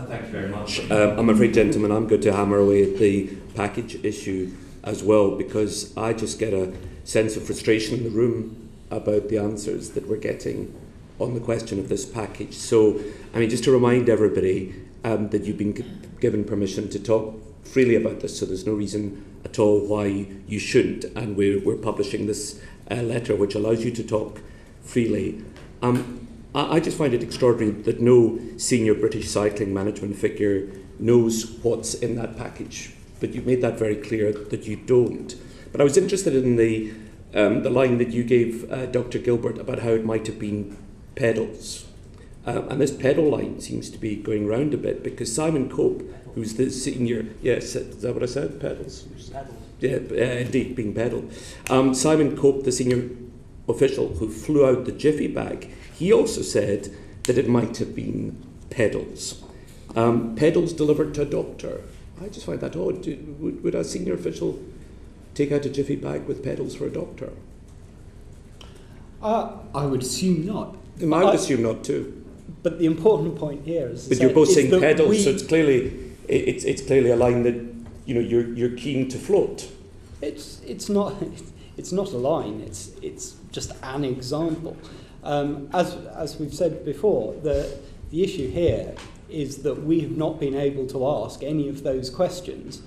Thank you very much. I'm afraid, gentlemen, I'm going to hammer away at the package issue as well, because I just get a sense of frustration in the room about the answers that we're getting on the question of this package. So, I mean, just to remind everybody that you've been given permission to talk freely about this, so there's no reason at all why you shouldn't, and we're publishing this letter which allows you to talk freely. I just find it extraordinary that no senior British cycling management figure knows what's in that package, but you've made that very clear that you don't. But I was interested in the line that you gave Dr. Gilbert about how it might have been pedals. And this pedal line seems to be going round a bit, because Simon Cope, who's the senior, yes, is that what I said? Pedals? Pedals. Yeah, indeed, being pedalled. Simon Cope, the senior official who flew out the jiffy bag, he also said that it might have been pedals. Pedals delivered to a doctor. I just find that odd. Would a senior official take out a jiffy bag with pedals for a doctor? I would assume not. I would assume not too. But the important point here is... But you're both saying pedals, so it's clearly a line that you're keen to float. It's not a line. It's just an example. As we've said before, the issue here is that we have not been able to ask any of those questions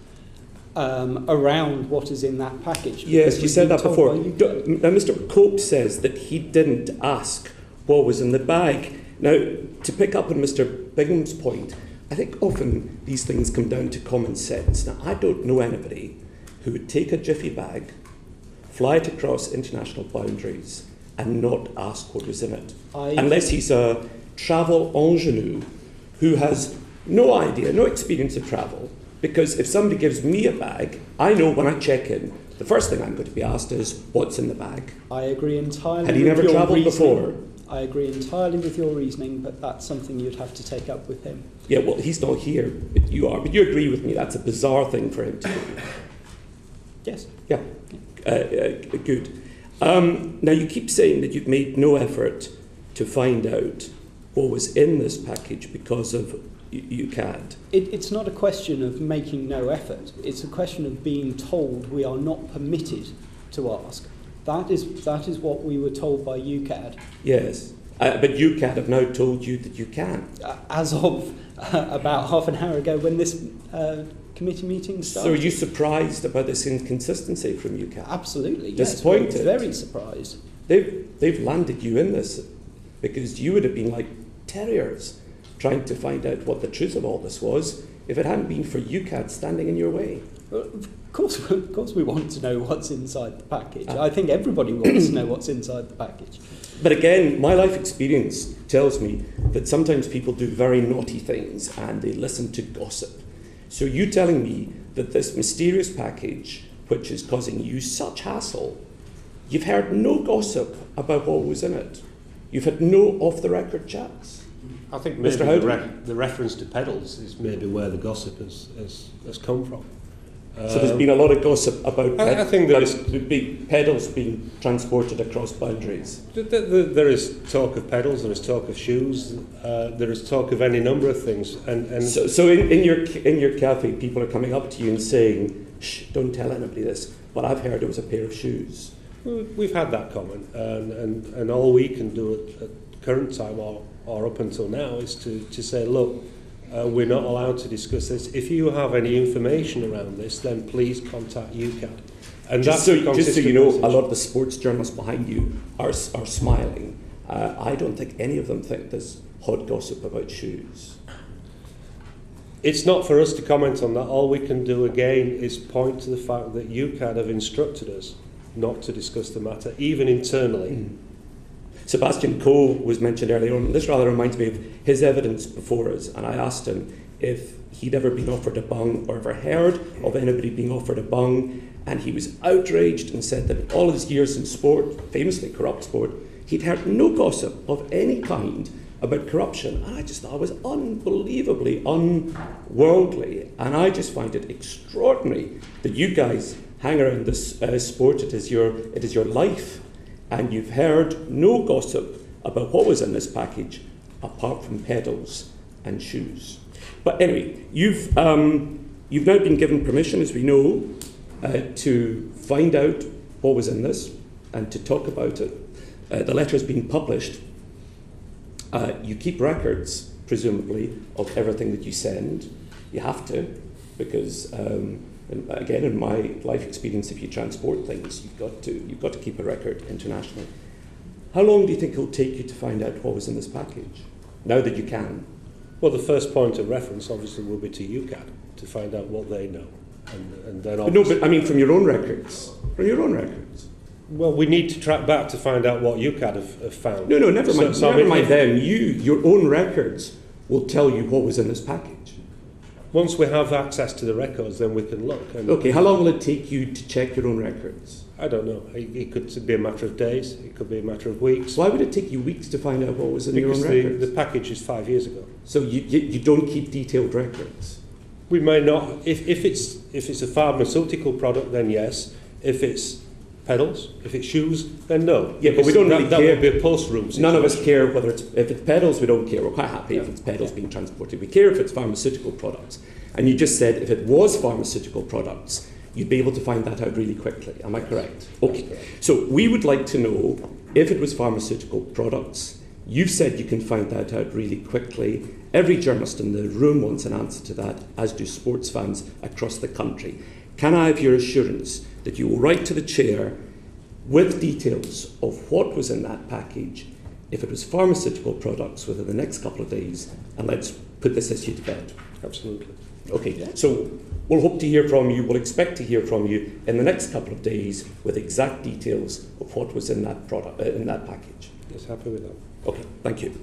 around what is in that package. Yes, you said that before. Now, Mr. Cope says that he didn't ask what was in the bag. Now, to pick up on Mr. Bingham's point, I think often these things come down to common sense. Now, I don't know anybody who would take a jiffy bag, fly it across international boundaries, and not ask what was in it. Unless he's a travel ingenue who has no idea, no experience of travel. Because if somebody gives me a bag, I know when I check in, the first thing I'm going to be asked is, what's in the bag? I agree entirely. Had he never travelled before? I agree entirely with your reasoning, but that's something you'd have to take up with him. Yeah, well, he's not here, but you are. But you agree with me, that's a bizarre thing for him to do. Yes. Yeah, good. Now, you keep saying that you've made no effort to find out what was in this package because of UCAD. It's not a question of making no effort. It's a question of being told we are not permitted to ask. That is what we were told by UCAD. Yes, but UCAD have now told you that you can. As of about half an hour ago when this committee meeting started. So are you surprised about this inconsistency from UCAD? Absolutely, disappointed? Yes, very surprised. They've landed you in this because you would have been like terriers trying to find out what the truth of all this was if it hadn't been for UCAD standing in your way. Well, of course we want to know what's inside the package. I think everybody wants to know what's inside the package. But again, my life experience tells me that sometimes people do very naughty things and they listen to gossip. So you telling me that this mysterious package, which is causing you such hassle, you've heard no gossip about what was in it? You've had no off-the-record chats? I think maybe the reference to pedals is maybe where the gossip has come from. So there's been a lot of gossip about I think there is pedals being transported across boundaries. There is talk of pedals, there is talk of shoes, there is talk of any number of things. And so in your cafe, people are coming up to you and saying, "Shh, don't tell anybody this, but I've heard it was a pair of shoes." We've had that comment, and all we can do at current time or up until now is to say, look, we're not allowed to discuss this. If you have any information around this, then please contact UCAD. And just so you know, a lot of the sports journalists behind you are smiling. I don't think any of them think there's hot gossip about shoes. It's not for us to comment on that. All we can do again is point to the fact that UCAD have instructed us not to discuss the matter, even internally. Sebastian Coe was mentioned earlier on. This rather reminds me of his evidence before us, and I asked him if he'd ever been offered a bung or ever heard of anybody being offered a bung, and he was outraged and said that in all his years in sport, famously corrupt sport, he'd heard no gossip of any kind about corruption. And I just thought it was unbelievably unworldly, and I just find it extraordinary that you guys hang around this sport. It is your life. And you've heard no gossip about what was in this package apart from pedals and shoes. But anyway, you've now been given permission, as we know, to find out what was in this and to talk about it. The letter has been published. You keep records, presumably, of everything that you send. You have to, because again, in my life experience, if you transport things, you've got to keep a record internationally. How long do you think it'll take you to find out what was in this package, now that you can? Well, the first point of reference, obviously, will be to UCAD, to find out what they know. And then no, but I mean from your own records. From your own records. Well, we need to track back to find out what UCAD have found. No, never mind. So never mind them. Your own records will tell you what was in this package. Once we have access to the records, then we can look. Okay, how long will it take you to check your own records? I don't know. It could be a matter of days. It could be a matter of weeks. Why would it take you weeks to find out what was in your own records? Because the package is 5 years ago. So you don't keep detailed records? We may not. If it's a pharmaceutical product, then yes. If it's pedals, if it's shoes, then no. Yeah, but we don't really care. That would be a post-room situation. None of us care whether if it's pedals, we don't care. We're quite happy if it's pedals being transported. We care if it's pharmaceutical products. And you just said if it was pharmaceutical products, you'd be able to find that out really quickly. Am I correct? Okay. So we would like to know if it was pharmaceutical products. You've said you can find that out really quickly. Every journalist in the room wants an answer to that, as do sports fans across the country. Can I have your assurance that you will write to the chair with details of what was in that package, if it was pharmaceutical products, within the next couple of days, and let's put this issue to bed? Absolutely. Okay, so we'll hope to hear from you, we'll expect to hear from you in the next couple of days with exact details of what was in that product, in that package. Yes, happy with that. Okay, thank you.